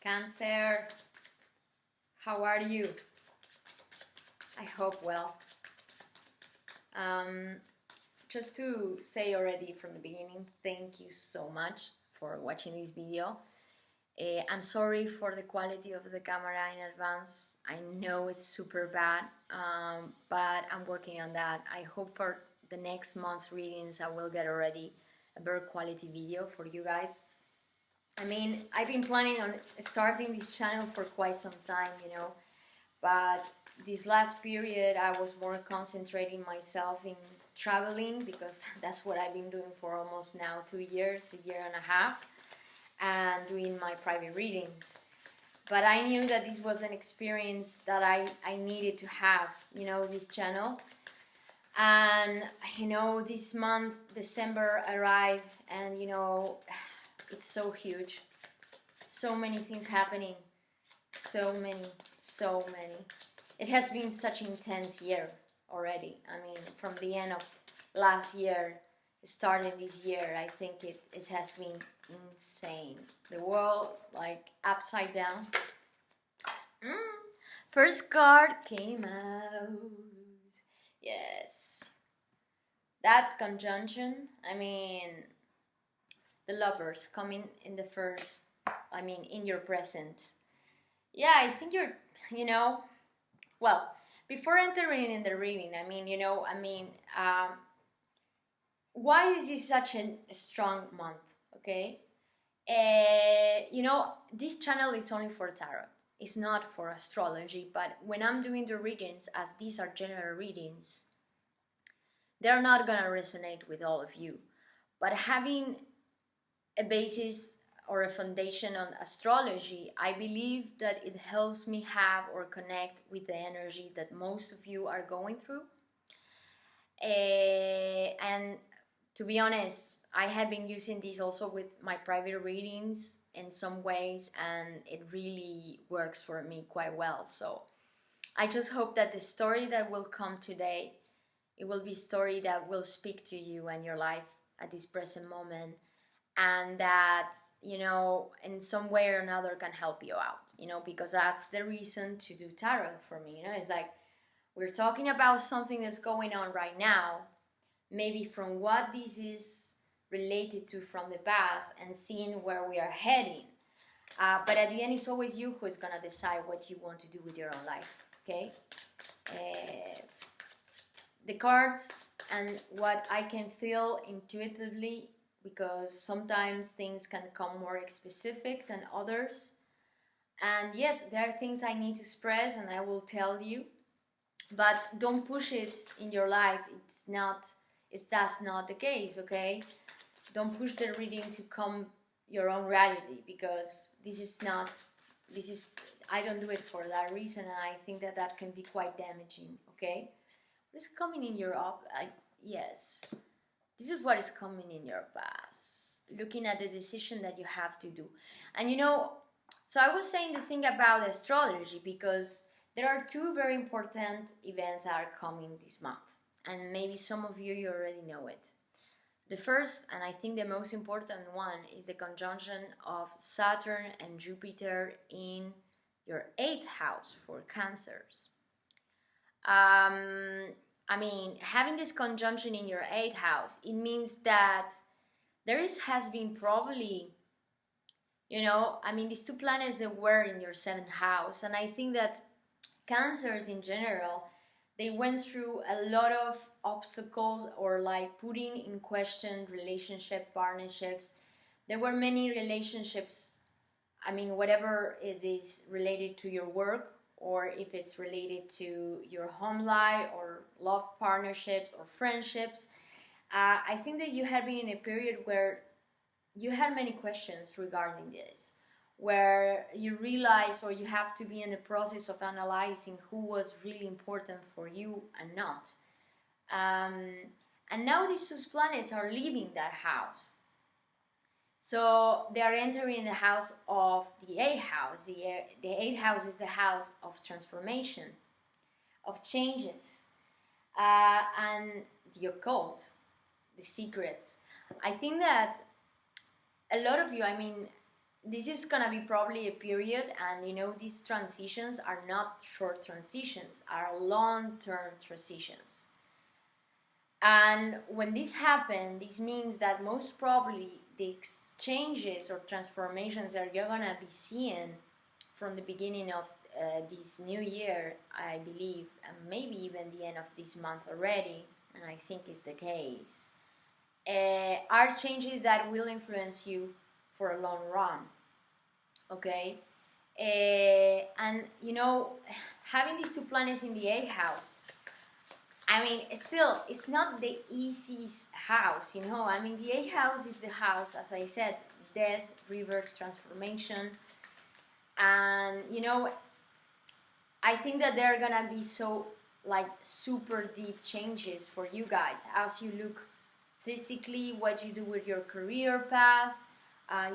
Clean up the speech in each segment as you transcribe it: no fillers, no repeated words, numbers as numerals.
Cancer, how are you? I hope well. Just to say already from the beginning, thank you so much for watching this video. I'm sorry for the quality of the camera in advance. I know it's super bad, but I'm working on that. I hope for the next month's readings I will get already a better quality video for you guys. I mean, I've been planning on starting this channel for quite some time, but this last period I was more concentrating myself in traveling, because that's what I've been doing for almost now 2 years, a year and a half, and doing my private readings. But I knew that this was an experience that I needed to have, this channel. And this month, December, arrived, and it's so huge. So many things happening. So many. It has been such an intense year already. I mean, from the end of last year, starting this year, I think it has been insane. The world, like, upside down. First card came out. Yes. That conjunction, I mean, the lovers coming in the first, in your present. Yeah, I think you're, well, before entering in the reading, why is this such a strong month, okay? This channel is only for tarot. It's not for astrology, but when I'm doing the readings, as these are general readings, they're not gonna resonate with all of you. But having a basis or a foundation on astrology, I believe that it helps me have or connect with the energy that most of you are going through. And to be honest, I have been using this also with my private readings in some ways, and it really works for me quite well. So I just hope that the story that will come today, it will be a story that will speak to you and your life at this present moment, and that, in some way or another can help you out, because that's the reason to do tarot for me. It's like we're talking about something that's going on right now, maybe from what this is related to from the past, and seeing where we are heading. But at the end, it's always you who is going to decide what you want to do with your own life, okay? The cards and what I can feel intuitively, because sometimes things can come more specific than others. And yes, there are things I need to express and I will tell you, but don't push it in your life. That's not the case, okay? Don't push the reading to come your own reality, because I don't do it for that reason, and I think that can be quite damaging, okay? What is coming in your yes, this is what is coming in your past, looking at the decision that you have to do. And so I was saying the thing about astrology, because there are two very important events that are coming this month, and maybe some of you already know it. The first, and I think the most important one, is the conjunction of Saturn and Jupiter in your 8th house for Cancers. Having this conjunction in your 8th house, it means that has been probably, these two planets that were in your 7th house, and I think that Cancers in general, they went through a lot of obstacles, or like putting in question partnerships. There were many relationships, whatever it is related to your work, or if it's related to your home life, or love partnerships, or friendships. I think that you have been in a period where you had many questions regarding this, where you realize, or you have to be in the process of analyzing who was really important for you and not. And now these two planets are leaving that house. So they are entering the house of the 8th house. The 8th house is the house of transformation, of changes, and the occult, the secrets. I think that a lot of you, this is gonna be probably a period, and you know, these transitions are not short transitions, are long-term transitions. And when this happens, this means that most probably the changes or transformations that you're gonna be seeing from the beginning of this new year, I believe, and maybe even the end of this month already, and I think it's the case, are changes that will influence you for a long run. Okay, and you know, having these two planets in the 8th house, I mean, still, it's not the easiest house, you know. I mean, the 8th house is the house, as I said, death, rebirth, transformation, and you know, I think that there are gonna be so like super deep changes for you guys as you look physically, what you do with your career path,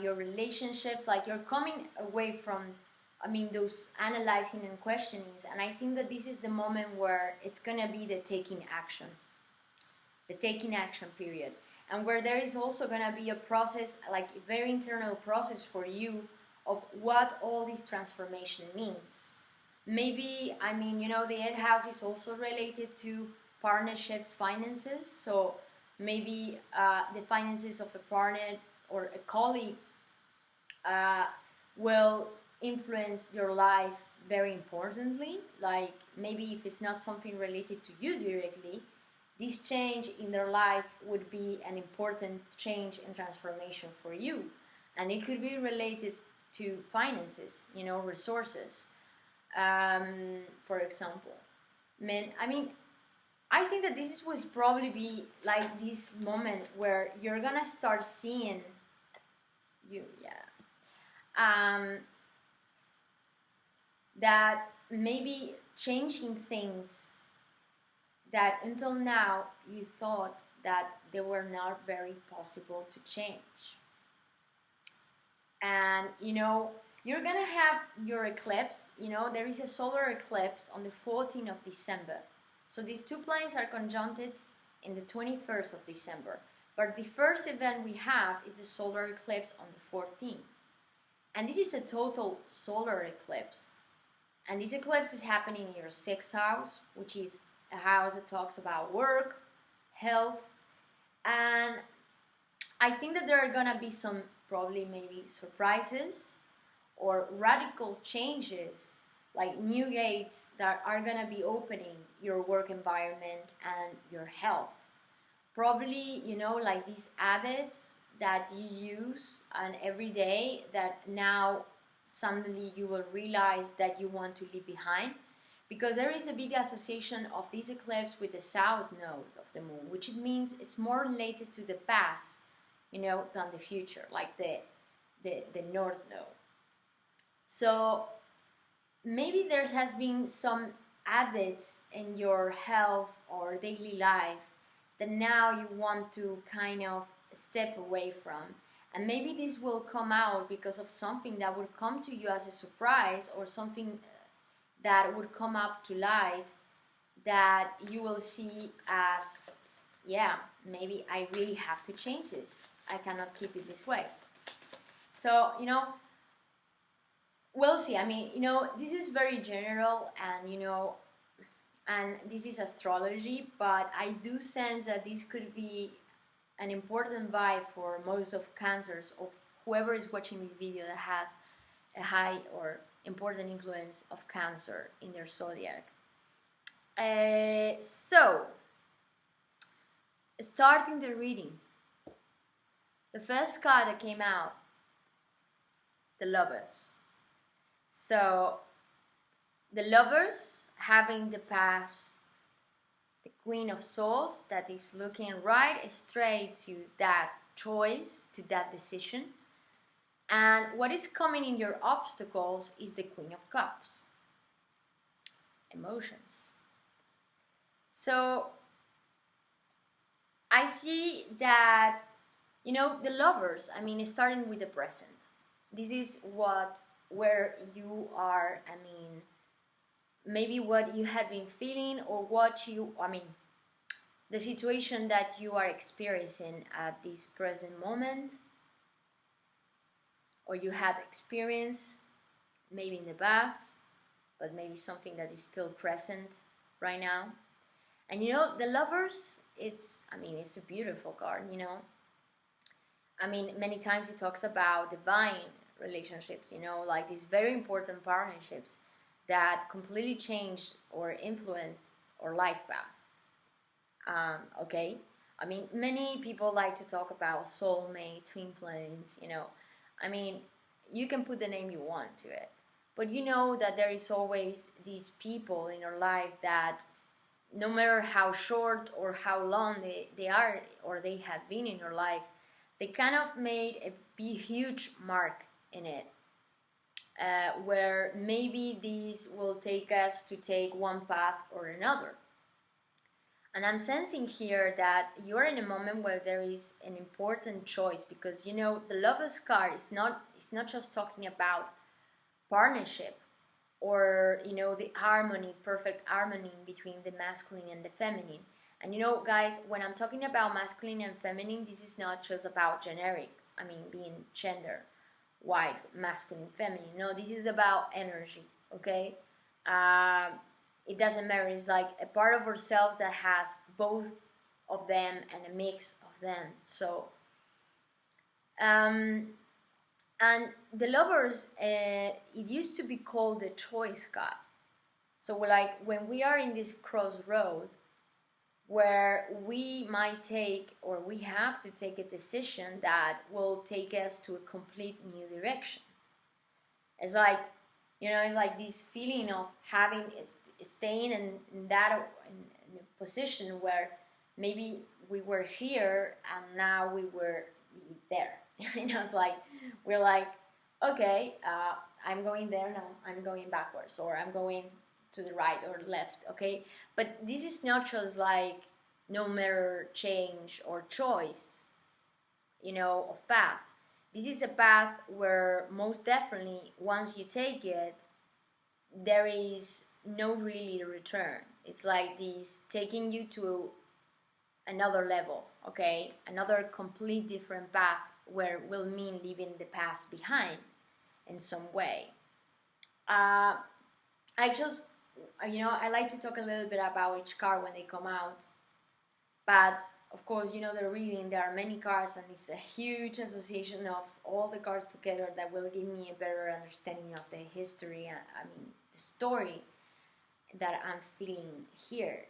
your relationships. Like, you're coming away from, I mean, those analyzing and questionings, and I think that this is the moment where it's gonna be the taking action period, and where there is also gonna be a process, like a very internal process for you of what all this transformation means. Maybe, I mean, you know, the 8th house is also related to partnerships, finances, so maybe the finances of a partner or a colleague will influence your life very importantly. Like, maybe if it's not something related to you directly, this change in their life would be an important change and transformation for you, and it could be related to finances, you know, resources, for example. I mean, I think that this was probably be like this moment where you're gonna start seeing that maybe changing things that until now you thought that they were not very possible to change. And you know, you're gonna have your eclipse. You know, there is a solar eclipse on the 14th of December. So these two planets are conjuncted in the 21st of December. But the first event we have is the solar eclipse on the 14th. And this is a total solar eclipse. And this eclipse is happening in your 6th house, which is a house that talks about work, health, and I think that there are gonna be some probably maybe surprises or radical changes, like new gates that are gonna be opening your work environment and your health. Probably, you know, like these habits that you use and every day that now suddenly you will realize that you want to leave behind, because there is a big association of this eclipse with the south node of the moon, which it means it's more related to the past, you know, than the future, like the north node. So maybe there has been some habits in your health or daily life that now you want to kind of step away from. And maybe this will come out because of something that would come to you as a surprise, or something that would come up to light that you will see as, yeah, maybe I really have to change this. I cannot keep it this way. So, you know, we'll see. I mean, you know, this is very general, and, you know, and this is astrology, but I do sense that this could be an important vibe for most of Cancers, of whoever is watching this video that has a high or important influence of Cancer in their zodiac. So, starting the reading, the first card that came out, the Lovers. So, the Lovers having the past, the Queen of Swords that is looking right straight to that choice, to that decision. And what is coming in your obstacles is the Queen of Cups. Emotions. So I see that, you know, the Lovers, I mean, starting with the present. This is where you are, I mean, maybe what you had been feeling, or the situation that you are experiencing at this present moment, or you had experience maybe in the past, but maybe something that is still present right now. And you know, the Lovers, it's a beautiful card, you know. I mean, many times it talks about divine relationships, you know, like these very important partnerships that completely changed or influenced our life path. Okay, I mean, many people like to talk about soulmate, twin flames, you know. I mean, you can put the name you want to it, but you know that there is always these people in your life that, no matter how short or how long they are or they have been in your life, they kind of made a huge mark in it, where maybe these will take us to take one path or another. And I'm sensing here that you're in a moment where there is an important choice, because you know the Lovers card is not just talking about partnership, or you know, the harmony, perfect harmony between the masculine and the feminine. And you know, guys, when I'm talking about masculine and feminine, this is not just about generics, I mean, being gender wise, masculine, feminine. No, this is about energy, okay? It doesn't matter, it's like a part of ourselves that has both of them and a mix of them. So and the Lovers, it used to be called the choice card. So like when we are in this crossroad where we might take, or we have to take, a decision that will take us to a complete new direction. It's like, you know, it's like this feeling of having, staying in a position where maybe we were here and now we were there. You know, it's like, we're like, okay, I'm going there now, I'm going backwards, or I'm going to the right or left, okay? But this is not just like no matter change or choice, you know, of path. This is a path where most definitely once you take it, there is no really return. It's like this taking you to another level, okay? Another complete different path, where will mean leaving the past behind in some way. I just, you know, I like to talk a little bit about each card when they come out. But of course, you know, the reading, there are many cards, and it's a huge association of all the cards together that will give me a better understanding of the history, I mean, the story that I'm feeling here.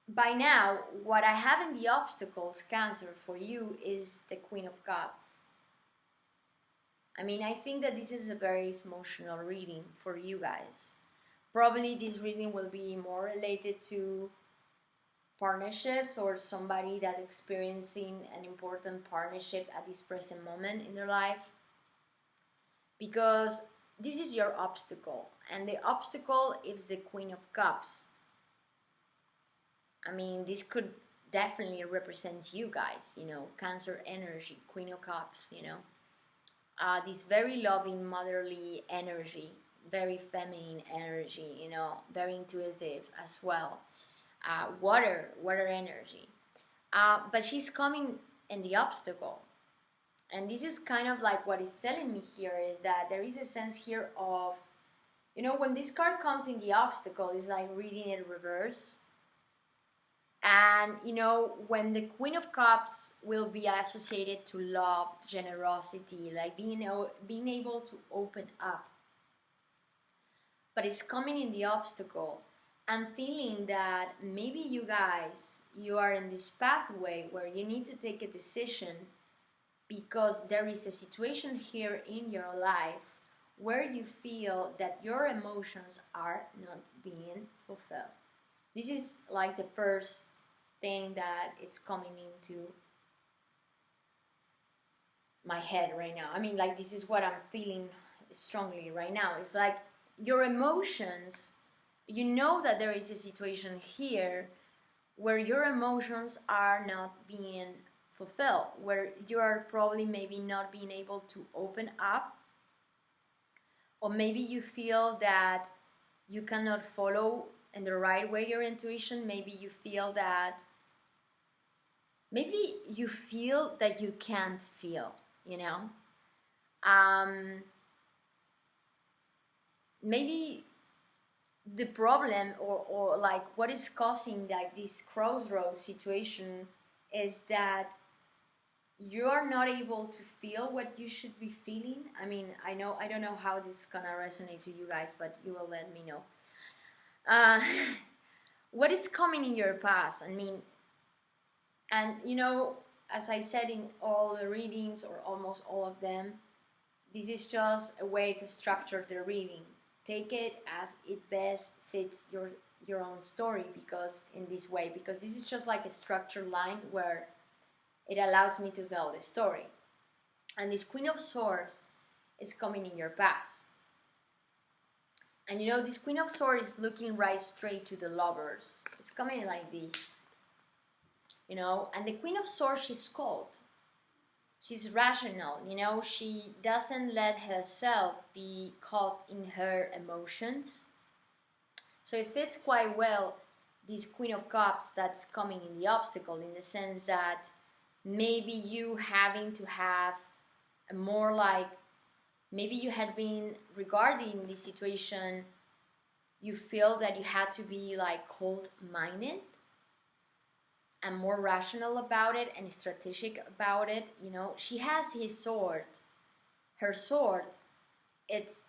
By now, what I have in the obstacles, Cancer, for you is the Queen of Cups. I mean, I think that this is a very emotional reading for you guys. Probably this reading will be more related to partnerships, or somebody that's experiencing an important partnership at this present moment in their life. Because this is your obstacle, and the obstacle is the Queen of Cups. I mean, this could definitely represent you guys, you know, Cancer energy, Queen of Cups, you know. This very loving, motherly energy, very feminine energy, you know, very intuitive as well. Water energy. But she's coming in the obstacle. And this is kind of like what it's telling me here, is that there is a sense here of, you know, when this card comes in the obstacle, it's like reading it reverse. And, you know, when the Queen of Cups will be associated to love, generosity, like being able to open up. But it's coming in the obstacle. I'm feeling that maybe you guys, you are in this pathway where you need to take a decision, because there is a situation here in your life where you feel that your emotions are not being fulfilled. This is like the first thing that it's coming into my head right now. I mean, like, this is what I'm feeling strongly right now. It's like your emotions, you know that there is a situation here where your emotions are not being fulfilled, where you are probably maybe not being able to open up, or maybe you feel that you cannot follow in the right way your intuition. Maybe you feel that maybe you feel that you can't feel, you know? Um, Maybe the problem, or like what is causing like this crossroads situation, is that you are not able to feel what you should be feeling. I mean, I don't know how this is gonna resonate to you guys, but you will let me know. uh, what is coming in your past. I mean, and you know, as I said in all the readings, or almost all of them, this is just a way to structure the reading. Take it as it best fits your own story, because in this way, because this is just like a structured line where it allows me to tell the story. And this Queen of Swords is coming in your past. And you know, this Queen of Swords is looking right straight to the Lovers. It's coming like this. You know, and the Queen of Swords, she's cold. She's rational, you know, she doesn't let herself be caught in her emotions. So it fits quite well, this Queen of Cups that's coming in the obstacle, in the sense that maybe you having to have a more like, maybe you had been regarding the situation, you feel that you had to be like cold-minded and more rational about it and strategic about it. You know, she has his sword, her sword. It's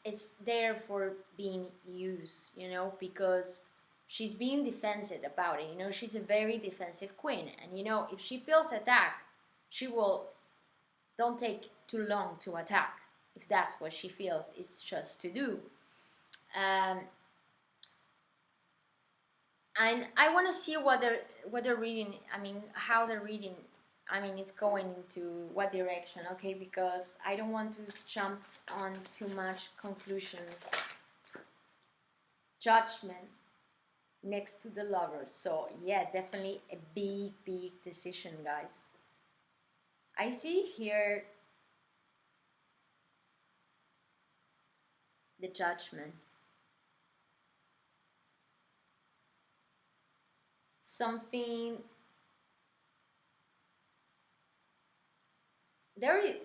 there for being used, you know, because she's being defensive about it. You know, she's a very defensive queen, and you know, if she feels attacked, she will don't take too long to attack. If that's what she feels it's just to do. And I want to see what they're reading. I mean, how they're reading. I mean, it's going into what direction, okay? Because I don't want to jump on too much conclusions. Judgment next to the Lovers. So yeah, definitely a big decision, guys. I see here the Judgment. Something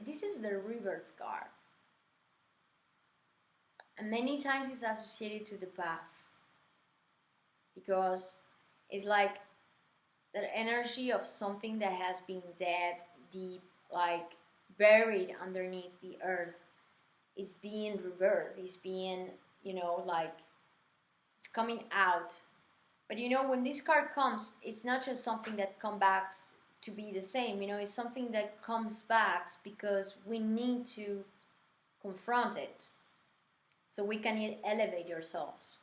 this is the Rebirth card, and many times it's associated to the past, because it's like the energy of something that has been dead, deep, like buried underneath the earth, is being rebirthed, is being, you know, like it's coming out. But you know, when this card comes, it's not just something that comes back to be the same. You know, it's something that comes back because we need to confront it, so we can elevate ourselves,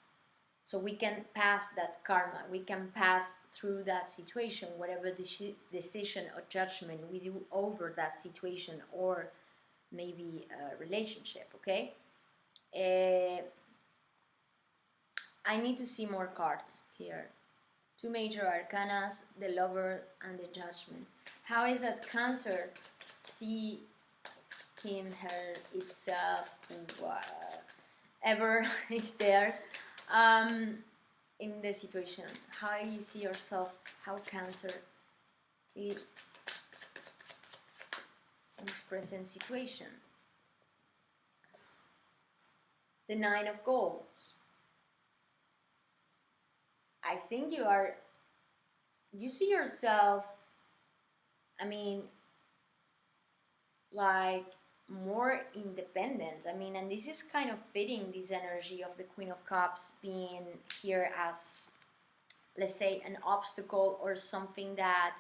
so we can pass that karma, we can pass through that situation, whatever decision or judgment we do over that situation, or maybe a relationship, okay? I need to see more cards here. Two major arcanas, the Lover and the Judgment. How is that Cancer see him, her, itself, whatever is there, in the situation? How you see yourself, how Cancer is in this present situation? The Nine of Gold. I think you see yourself, I mean, like more independent. I mean, and this is kind of fitting this energy of the Queen of Cups being here as, let's say, an obstacle or something that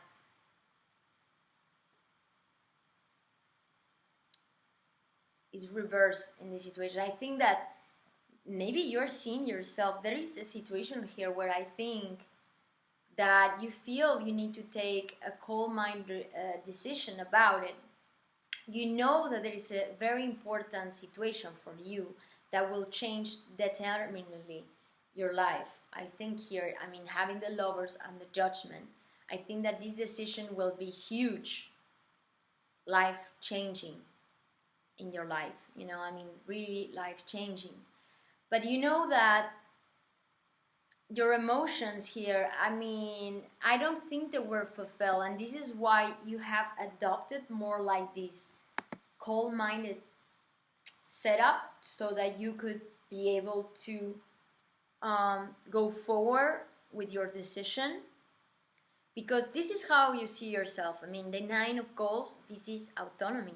is reversed in this situation. I think that maybe you're seeing yourself. There is a situation here where I think that you feel you need to take a cold-minded decision about it. You know that there is a very important situation for you that will change determinedly your life. I think here, I mean, having the Lovers and the Judgment, I think that this decision will be huge, life-changing in your life. You know, I mean, really life-changing. But you know that your emotions here, I mean, I don't think they were fulfilled, and this is why you have adopted more like this cold-minded setup, so that you could be able to go forward with your decision, because this is how you see yourself. I mean, the Nine of Goals, this is autonomy,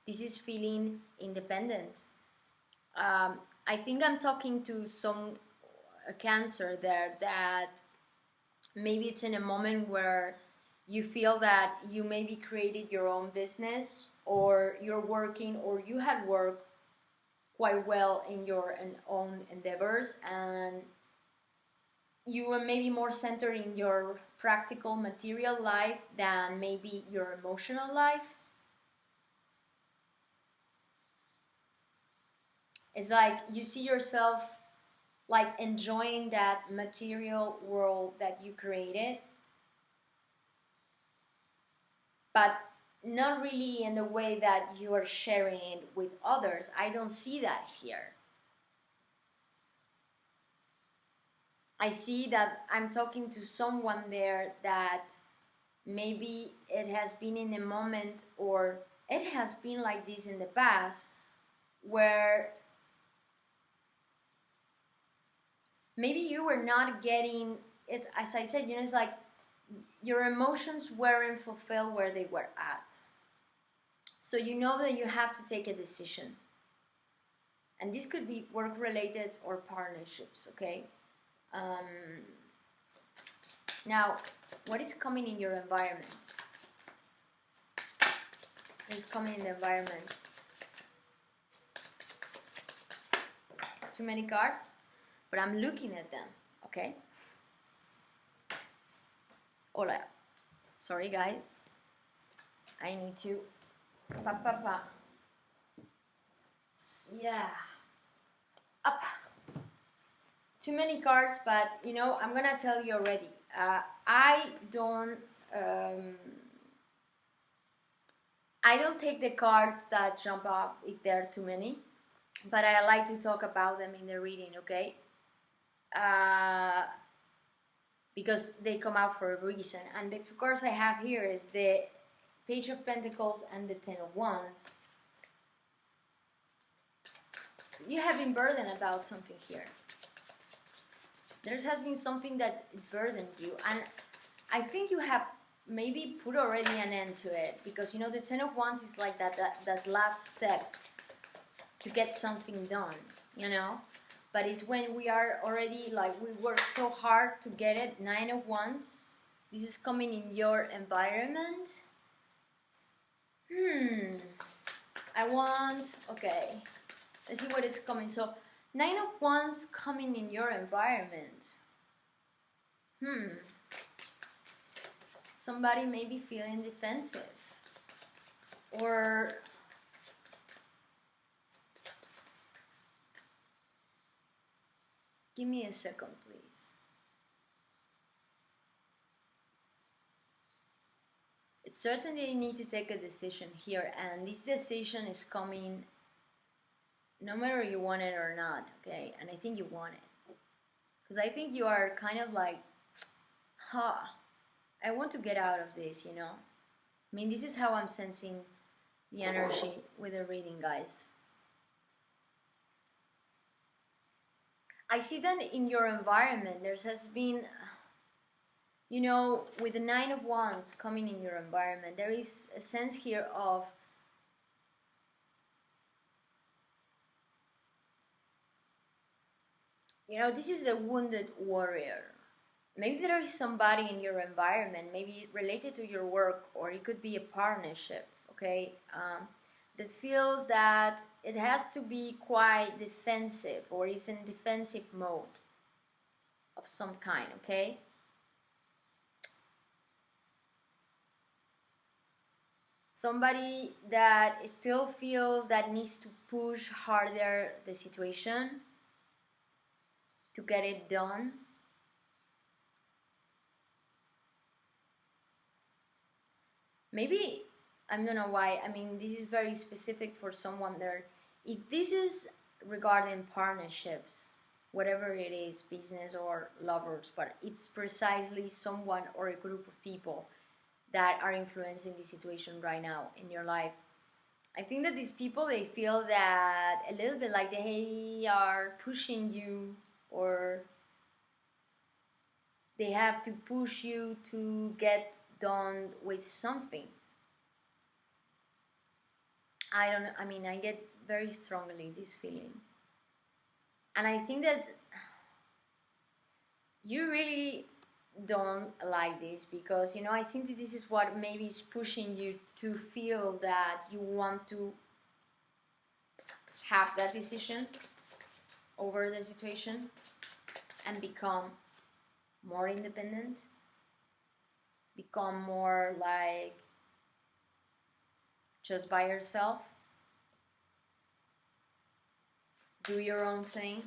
this is feeling independent. I think I'm talking to some Cancer there, that maybe it's in a moment where you feel that you maybe created your own business, or you're working, or you had worked quite well in your own endeavors, and you were maybe more centered in your practical material life than maybe your emotional life. It's like you see yourself like enjoying that material world that you created, but not really in the way that you are sharing it with others. I don't see that here. I see that I'm talking to someone there that maybe it has been in a moment, or it has been like this in the past, where maybe you were not getting, it's, as I said, it's like your emotions weren't fulfilled where they were at. So you know that you have to take a decision. And this could be work related or partnerships, okay? Now, what is coming in your environment? What is coming in the environment? Too many cards, but I'm looking at them, okay? Hola. Sorry, guys. I need to... Yeah. Up. Too many cards, but I'm gonna tell you already. I don't take the cards that jump up if there are too many, but I like to talk about them in the reading, okay? Because they come out for a reason. And the two cards I have here is the Page of Pentacles and the Ten of Wands. So you have been burdened about something here. There has been something that burdened you, and I think you have maybe put already an end to it, because the Ten of Wands is like that last step to get something done, but it's when we are already, like, we work so hard to get it. Nine of Wands, this is coming in your environment. Okay, let's see what is coming. So Nine of Wands coming in your environment. Somebody may be feeling defensive, or give me a second, please. It's certain that you need to take a decision here, and this decision is coming no matter you want it or not, okay? And I think you want it, because I think you are kind of like, I want to get out of this, I mean, this is how I'm sensing the energy with the reading, guys. I see that in your environment there has been, with the Nine of Wands coming in your environment, there is a sense here of this is the wounded warrior. Maybe there is somebody in your environment, maybe related to your work, or it could be a partnership, okay, that feels that it has to be quite defensive, or is in defensive mode of some kind, okay? Somebody that still feels that needs to push harder the situation to get it done. Maybe, I don't know why, I mean, this is very specific for someone there. If this is regarding partnerships, whatever it is, business or lovers, but it's precisely someone or a group of people that are influencing the situation right now in your life. I think that these people, they feel that a little bit like they are pushing you, or they have to push you to get done with something. I don't know, I mean, I get very strongly this feeling. And I think that you really don't like this, because I think that this is what maybe is pushing you to feel that you want to have that decision over the situation and become more independent, become more like just by yourself, do your own thing.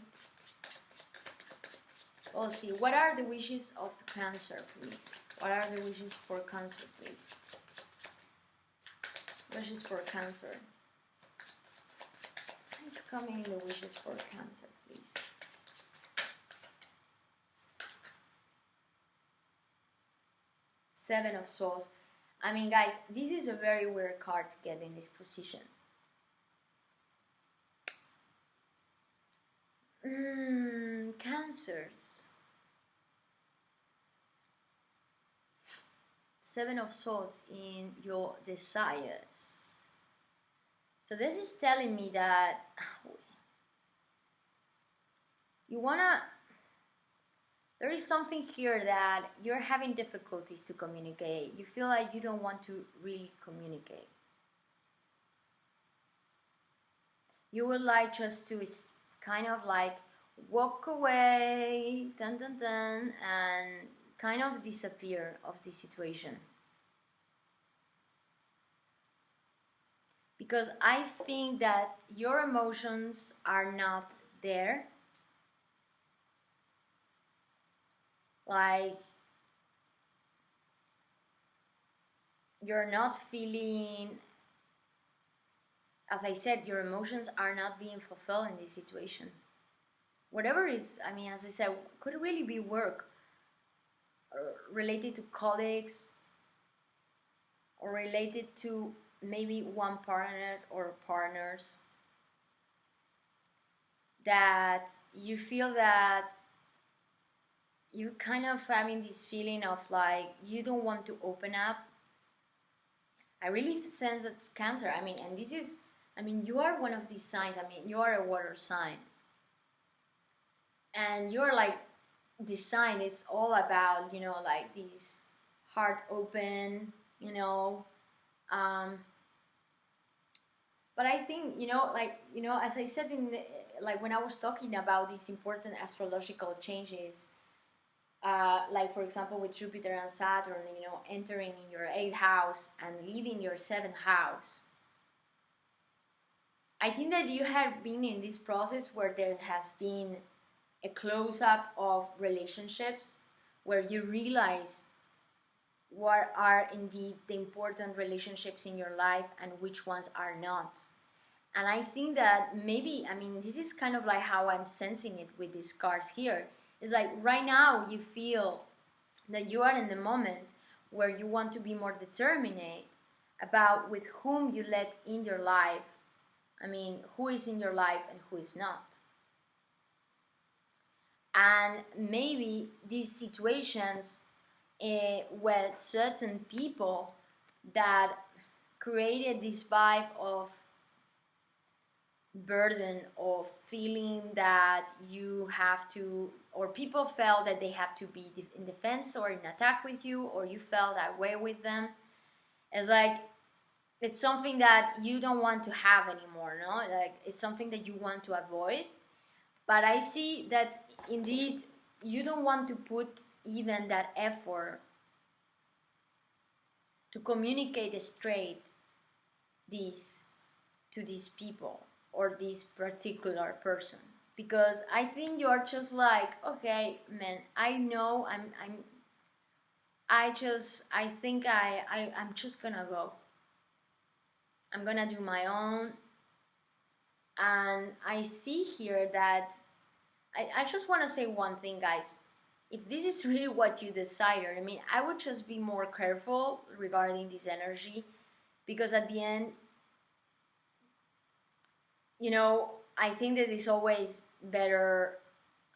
We'll see. What are the wishes of the Cancer, please? What are the wishes for Cancer, please? Wishes for Cancer. What's coming in the wishes for Cancer, please? Seven of Swords. I mean, guys, this is a very weird card to get in this position. Cancers. Seven of Swords in your desires. So this is telling me that you wanna, there is something here that you're having difficulties to communicate. You feel like you don't want to really communicate. You would like just to kind of like walk away, dun dun dun, and kind of disappear of the situation. Because I think that your emotions are not there. Like, you're not feeling, as I said, your emotions are not being fulfilled in this situation. Whatever is, I mean, as I said, could really be work, or related to colleagues, or related to maybe one partner or partners, that you feel that you kind of having this feeling of like you don't want to open up. I really sense that Cancer, I mean, and this is, I mean, you are one of these signs. I mean, you are a water sign, and you're like, this sign is all about, like this heart open, but I think, as I said like when I was talking about these important astrological changes, like for example with Jupiter and Saturn, entering in your 8th house and leaving your 7th house. I think that you have been in this process where there has been a close-up of relationships, where you realize what are indeed the important relationships in your life and which ones are not. And I think that maybe, I mean, this is kind of like how I'm sensing it with these cards here. It's like right now you feel that you are in the moment where you want to be more determined about with whom you let in your life. I mean, who is in your life and who is not. And maybe these situations with certain people that created this vibe of burden, of feeling that you have to, or people felt that they have to be in defense or in attack with you, or you felt that way with them. It's like, it's something that you don't want to have anymore, no? Like, it's something that you want to avoid. But I see that indeed you don't want to put even that effort to communicate straight this to these people or this particular person, because I think you're just like, okay, man, I know I'm just gonna go. I'm gonna do my own. And I see here that, I just want to say one thing, guys. If this is really what you desire, I mean, I would just be more careful regarding this energy, because at the end, you know, I think that it's always better.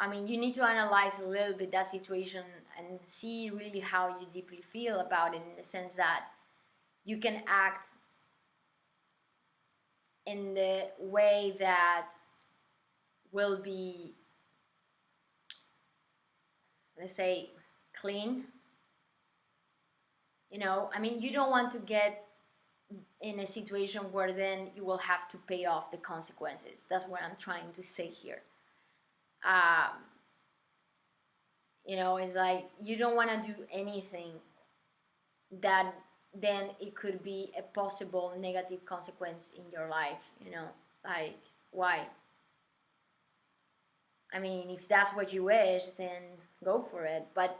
I mean, you need to analyze a little bit that situation and see really how you deeply feel about it, in the sense that you can act in the way that will be, let's say, clean. You know, I mean, you don't want to get in a situation where then you will have to pay off the consequences. That's what I'm trying to say here. You know, it's like you don't want to do anything that then it could be a possible negative consequence in your life. You know, like, why? I mean, if that's what you wish, then go for it. But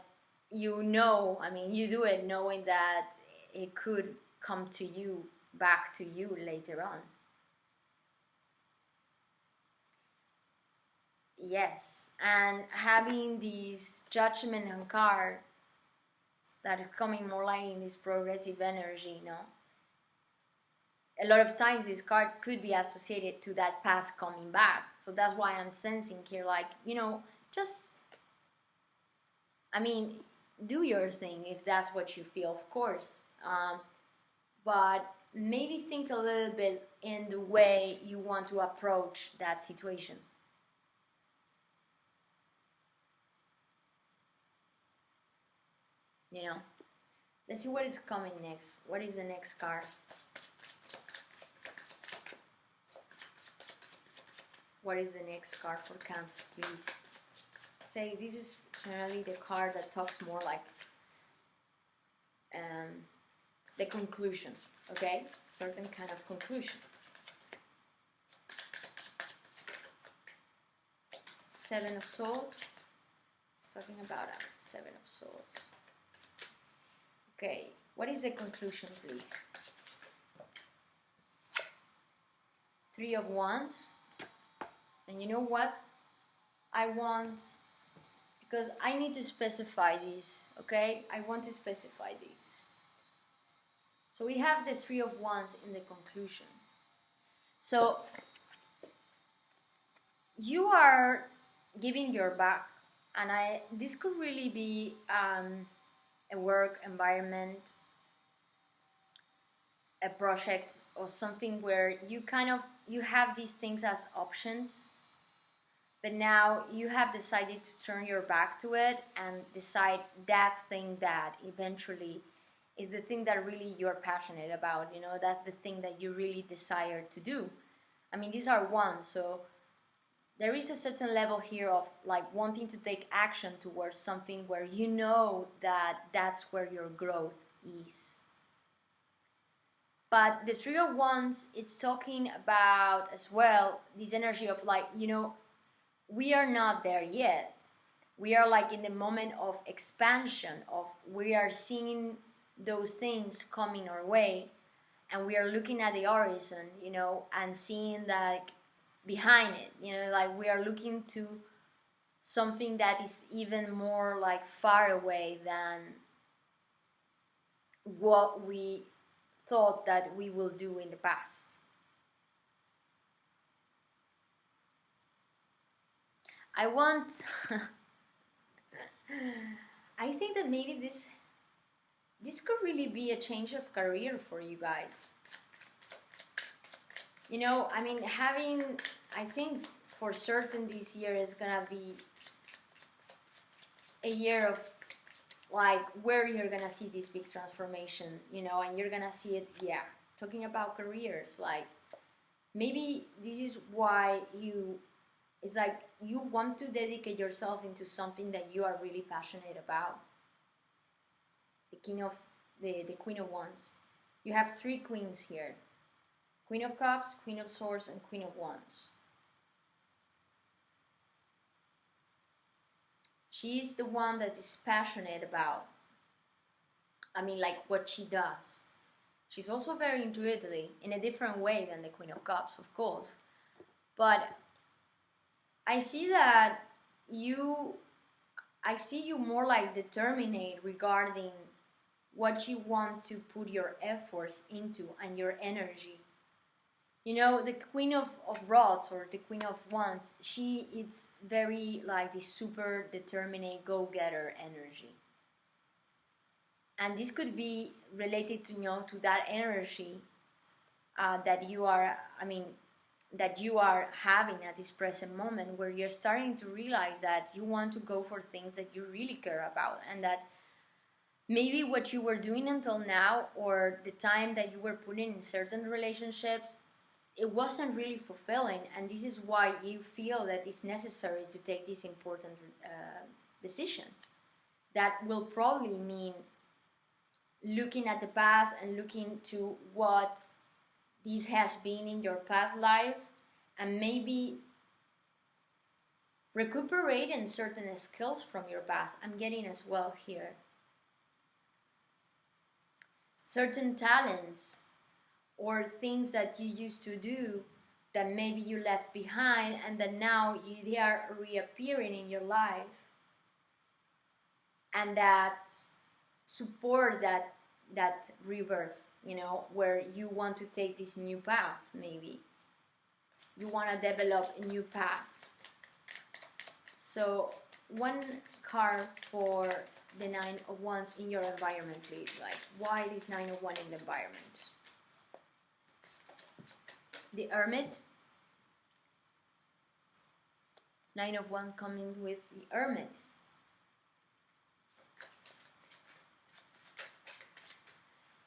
you know, I mean, you do it knowing that it could come to you, back to you later on. Yes, and having this judgment and card that is coming more like in this progressive energy, you know. A lot of times this card could be associated to that past coming back. So that's why I'm sensing here, like, you know, just, I mean, do your thing if that's what you feel, of course. But maybe think a little bit in the way you want to approach that situation. You know, let's see what is coming next. What is the next card? What is the next card for Cancer, please? Say, this is generally the card that talks more like the conclusion, okay? Certain kind of conclusion. Seven of Swords. It's talking about us. Seven of Swords. Okay, what is the conclusion, please? Three of Wands. And you know what? I want, because I need to specify this, okay? I want to specify this. So we have the Three of Wands in the conclusion. So you are giving your back, and this could really be a work environment, a project, or something where you have these things as options, but now you have decided to turn your back to it and decide that thing that eventually is the thing that really you're passionate about. You know, that's the thing that you really desire to do. I mean, these are wands, so there is a certain level here of like wanting to take action towards something where you know that that's where your growth is. But the Three of Wands, it's talking about as well this energy of like, you know, we are not there yet. We are like in the moment of expansion, of we are seeing those things coming our way, and we are looking at the horizon, you know, and seeing like behind it, you know, like we are looking to something that is even more like far away than what we thought that we will do in the past. I want I think that maybe this could really be a change of career for you guys. You know, I mean, I think for certain this year is gonna be a year of like where you're gonna see this big transformation, you know, and you're gonna see it, yeah, talking about careers, like maybe this is why it's like you want to dedicate yourself into something that you are really passionate about. The Queen of Wands. You have three queens here. Queen of Cups, Queen of Swords, and Queen of Wands. She's the one that is passionate about, I mean, like what she does. She's also very intuitive in a different way than the Queen of Cups, of course. But I see that I see you more like determined regarding what you want to put your efforts into and your energy. You know, the Queen of Rods or the Queen of Wands, she is very like this super determined, go-getter energy. And this could be related to, you know, to that energy that you are, that you are having at this present moment, where you're starting to realize that you want to go for things that you really care about, and that maybe what you were doing until now, or the time that you were putting in certain relationships, it wasn't really fulfilling, and this is why you feel that it's necessary to take this important decision that will probably mean looking at the past and looking to what this has been in your past life, and maybe recuperating certain skills from your past. I'm getting as well here certain talents or things that you used to do that maybe you left behind, and that now they are reappearing in your life, and that support that rebirth, you know, where you want to take this new path. Maybe you want to develop a new path. So one card for the Nine of Wands in your environment, please. Like, why this Nine of Wands in the environment? The Hermit. Nine of Wands coming with the Hermit.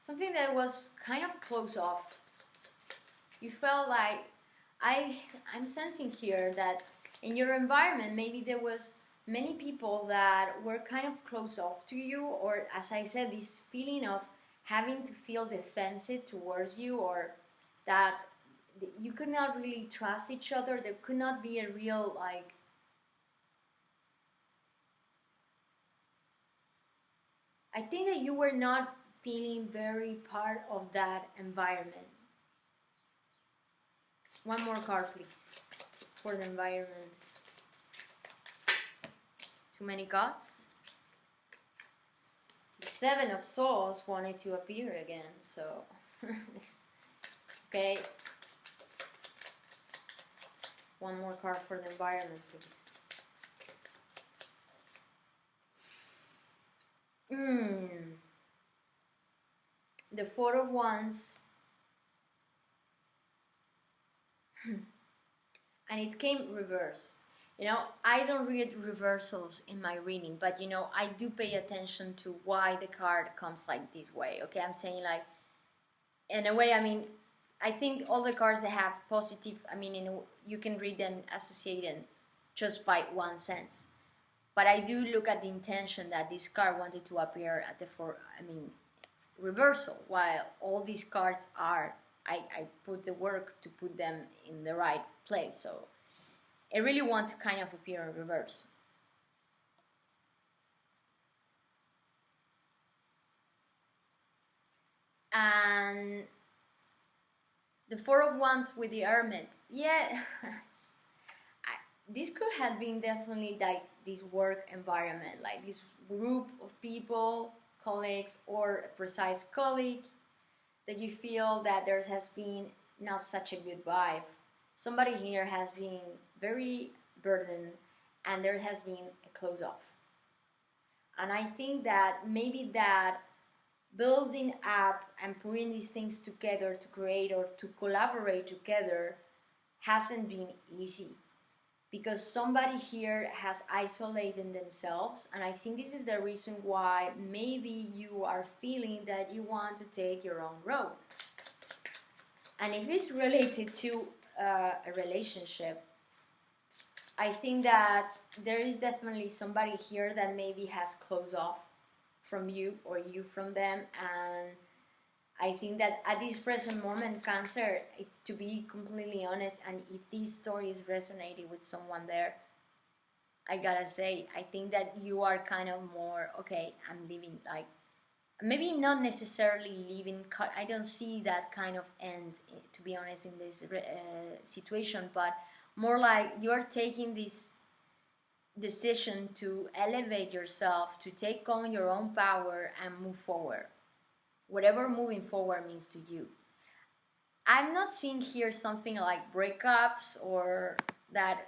Something that was kind of close off. You felt like, I'm sensing here that in your environment maybe there was many people that were kind of close off to you, or as I said, this feeling of having to feel defensive towards you, or that you could not really trust each other. There could not be a real, like, I think that you were not feeling very part of that environment. One more card, please, for the environment. Too many cards. The Seven of Swords wanted to appear again, so okay. One more card for the environment, please. The Four of Wands. And it came reverse. You know, I don't read reversals in my reading, but you know, I do pay attention to why the card comes like this way. Okay, I'm saying, like, in a way, I mean, I think all the cards that have positive, I mean, you can read them associated just by one sense. But I do look at the intention that this card wanted to appear at the reversal, while all these cards are, I put the work to put them in the right place. So I really want to kind of appear in reverse. And the Four of Wands with the Hermit. Yeah, this could have been definitely like this work environment, like this group of people, colleagues, or a precise colleague that you feel that there has been not such a good vibe. Somebody here has been very burdened, and there has been a close off. And I think that maybe that building up and putting these things together to create or to collaborate together hasn't been easy, because somebody here has isolated themselves, and I think this is the reason why maybe you are feeling that you want to take your own road. And if it's related to a relationship, I think that there is definitely somebody here that maybe has closed off from you, or you from them. And I think that at this present moment, Cancer, to be completely honest, and if this story is resonating with someone there, I gotta say, I think that you are kind of more, okay, I'm leaving, like, maybe not necessarily leaving, I don't see that kind of end, to be honest, in this situation, but more like you're taking this decision to elevate yourself, to take on your own power and move forward. Whatever moving forward means to you. I'm not seeing here something like breakups or that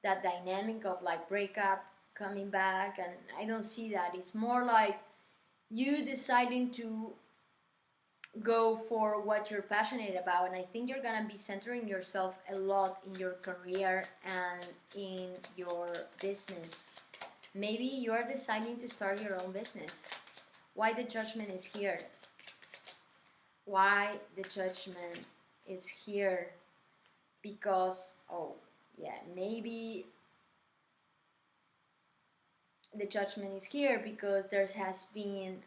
dynamic of like breakup coming back, and I don't see that. It's more like you deciding to go for what you're passionate about, and I think you're gonna be centering yourself a lot in your career and in your business. Maybe you're deciding to start your own business. Why the Judgment is here? Why the Judgment is here? Because, oh yeah, maybe the Judgment is here because there has been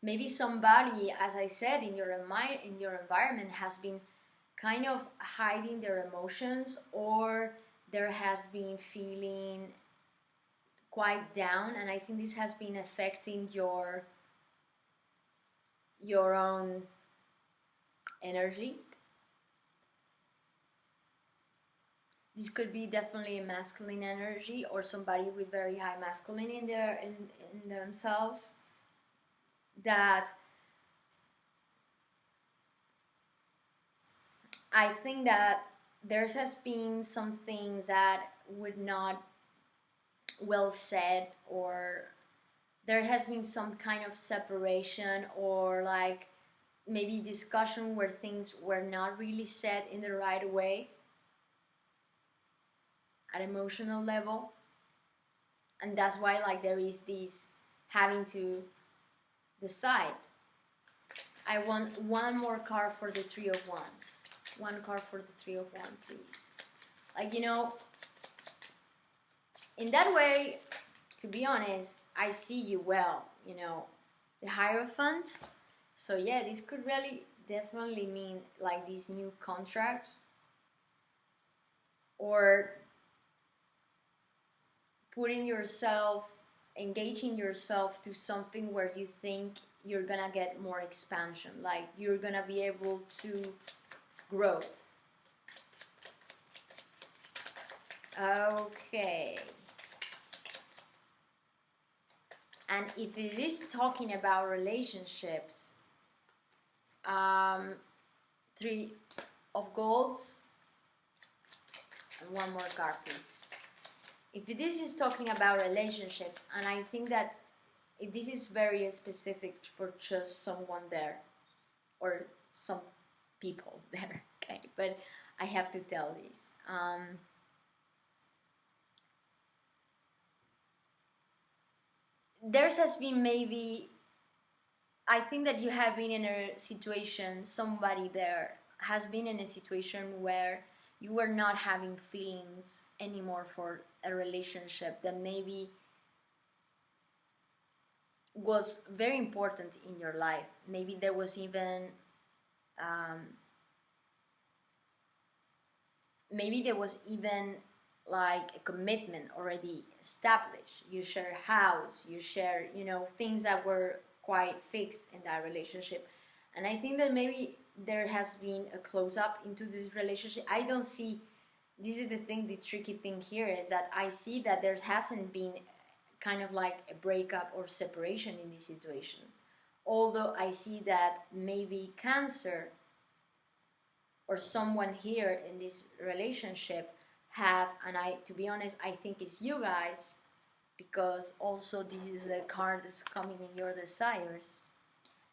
maybe somebody, as I said, in your environment has been kind of hiding their emotions, or there has been feeling quite down, and I think this has been affecting your own energy. This could be definitely a masculine energy, or somebody with very high masculine in themselves, that I think that there has been some things that would not well said, or there has been some kind of separation, or like maybe discussion where things were not really said in the right way at emotional level, and that's why like there is this having to decide. I want one more card for the Three of Wands. One card for the Three of Wands, please. Like, you know, in that way, to be honest, I see you well, you know, the Hierophant. So yeah, this could really definitely mean like this new contract, or putting yourself, engaging yourself to something where you think you're gonna get more expansion, like you're gonna be able to growth. Okay. And if it is talking about relationships, Three of Golds, and one more card, please. If this is talking about relationships, and I think that this is very specific for just someone there, or some people there, okay, but I have to tell this. There has been maybe, I think that you have been in a situation, somebody there has been in a situation where you were not having feelings anymore for a relationship that maybe was very important in your life. Maybe there was even like a commitment already established. You share a house, you share, you know, things that were quite fixed in that relationship. And I think that maybe there has been a close-up into this relationship. I don't see, this is the thing, the tricky thing here is that I see that there hasn't been kind of like a breakup or separation in this situation. Although I see that maybe Cancer or someone here in this relationship have, and I, to be honest, I think it's you guys, because also this is the card that's coming in your desires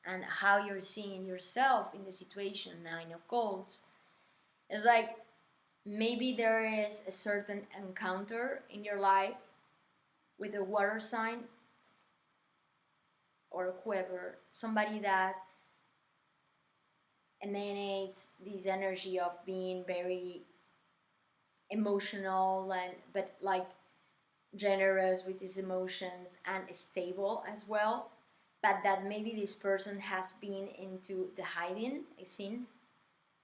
and how you're seeing yourself in the situation. Nine of Golds. It's like maybe there is a certain encounter in your life with a water sign or whoever, somebody that emanates this energy of being very emotional and but like generous with his emotions and stable as well, but that maybe this person has been into the hiding scene.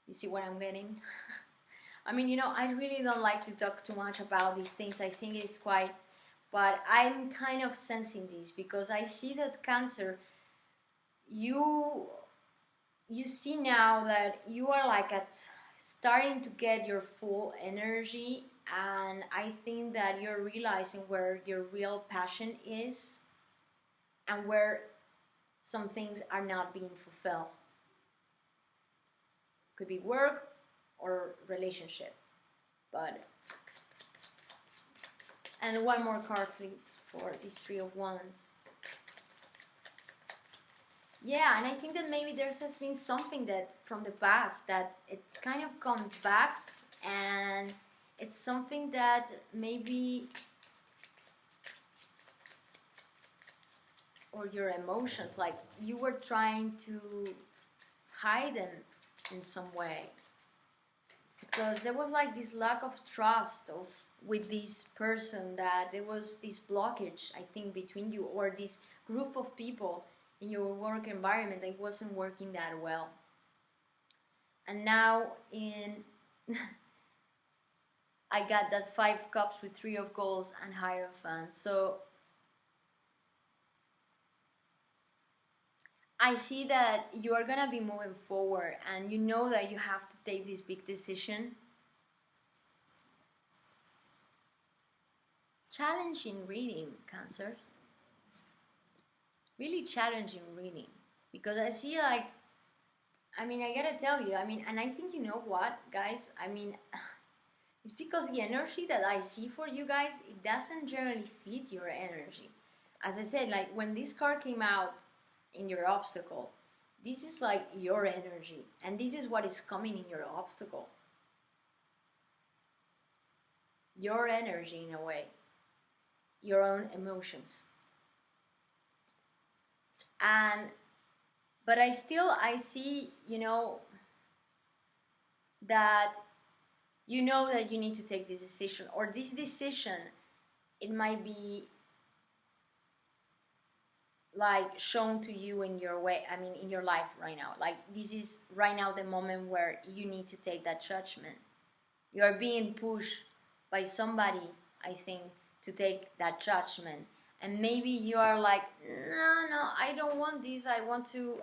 You see what I'm getting? I mean, you know, I really don't like to talk too much about these things. I think it's quite, but I'm kind of sensing this because I see that Cancer, you you see now that you are like at starting to get your full energy, and I think that you're realizing where your real passion is and where some things are not being fulfilled. Could be work or relationship. But and one more card please for this Three of Wands. Yeah, and I think that maybe there's has been something that from the past that it kind of comes back, and it's something that maybe, or your emotions, like you were trying to hide them in some way, because there was like this lack of trust of with this person, that there was this blockage, I think, between you or this group of people in your work environment that wasn't working that well. And now in I got that 5 cups with 3 of Goals and Hierophant. So I see that you are gonna be moving forward, and you know that you have to take this big decision. Challenging reading, Cancers. Really challenging reading, because I see like, I mean, I gotta tell you, I mean, and I think you know what, guys, I mean, it's because the energy that I see for you guys, it doesn't generally fit your energy. As I said, like when this card came out in your obstacle, this is like your energy, and this is what is coming in your obstacle. Your energy, in a way, your own emotions. And but I see, you know, that you know that you need to take this decision, or this decision, it might be like shown to you in your way, I mean in your life right now. Like this is right now the moment where you need to take that judgment. You are being pushed by somebody, I think, to take that judgment. And maybe you are like, no, I don't want this. I want to,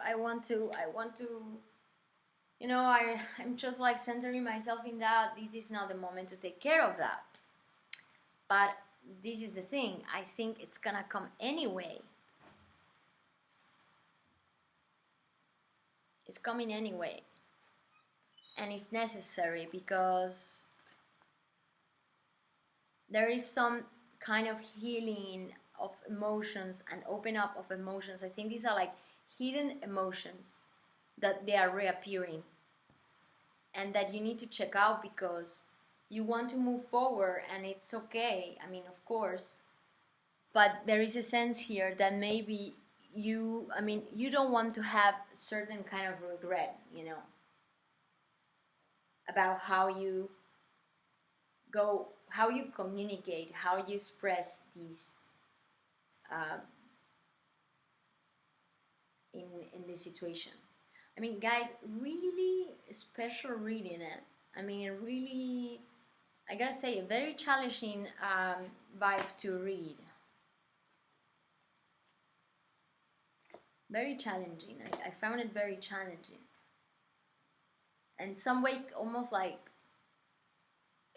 you know, I'm just like centering myself in that. This is not the moment to take care of that. But this is the thing. I think it's gonna come anyway. It's coming anyway. And it's necessary, because there is some kind of healing of emotions and open up of emotions. I think these are like hidden emotions that they are reappearing, and that you need to check out, because you want to move forward, and it's okay, I mean, of course, but there is a sense here that maybe you, I mean, you don't want to have certain kind of regret, you know, about how you go, how you communicate, how you express these in this situation. I mean, guys, really special reading it. I mean, really, I gotta say, a very challenging vibe to read. Very challenging. I found it very challenging. And some way, almost like,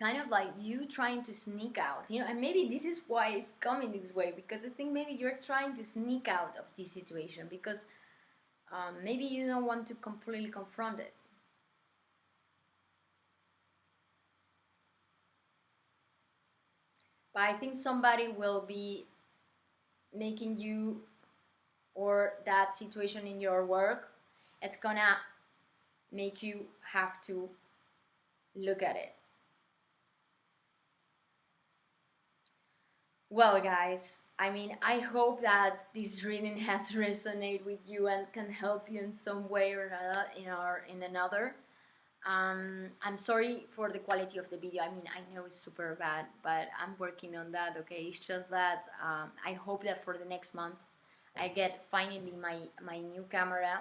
kind of like you trying to sneak out, you know, and maybe this is why it's coming this way, because I think maybe you're trying to sneak out of this situation, because maybe you don't want to completely confront it. But I think somebody will be making you, or that situation in your work, it's gonna make you have to look at it. Well, guys, I mean, I hope that this reading has resonated with you and can help you in some way or another, in another. I'm sorry for the quality of the video. I mean, I know it's super bad, but I'm working on that, okay? It's just that I hope that for the next month I get finally my new camera,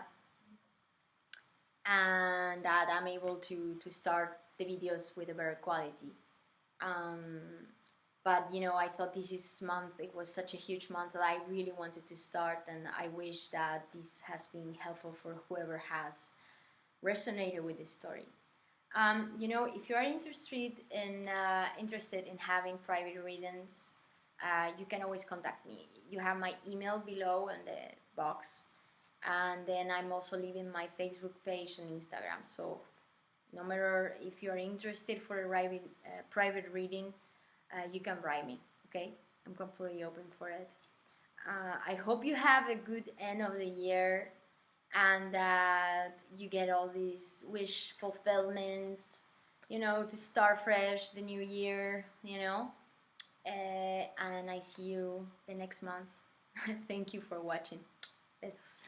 and that I'm able to start the videos with a better quality. But you know, I thought this month, it was such a huge month that I really wanted to start, and I wish that this has been helpful for whoever has. resonated with the story. You know, if you are interested in having private readings, you can always contact me. You have my email below in the box, and then I'm also leaving my Facebook page and Instagram. So no matter if you are interested for a private reading, you can write me. Okay, I'm completely open for it. I hope you have a good end of the year, and that you get all these wish fulfillments, you know, to start fresh the new year, you know. And I see you the next month. Thank you for watching. Besos.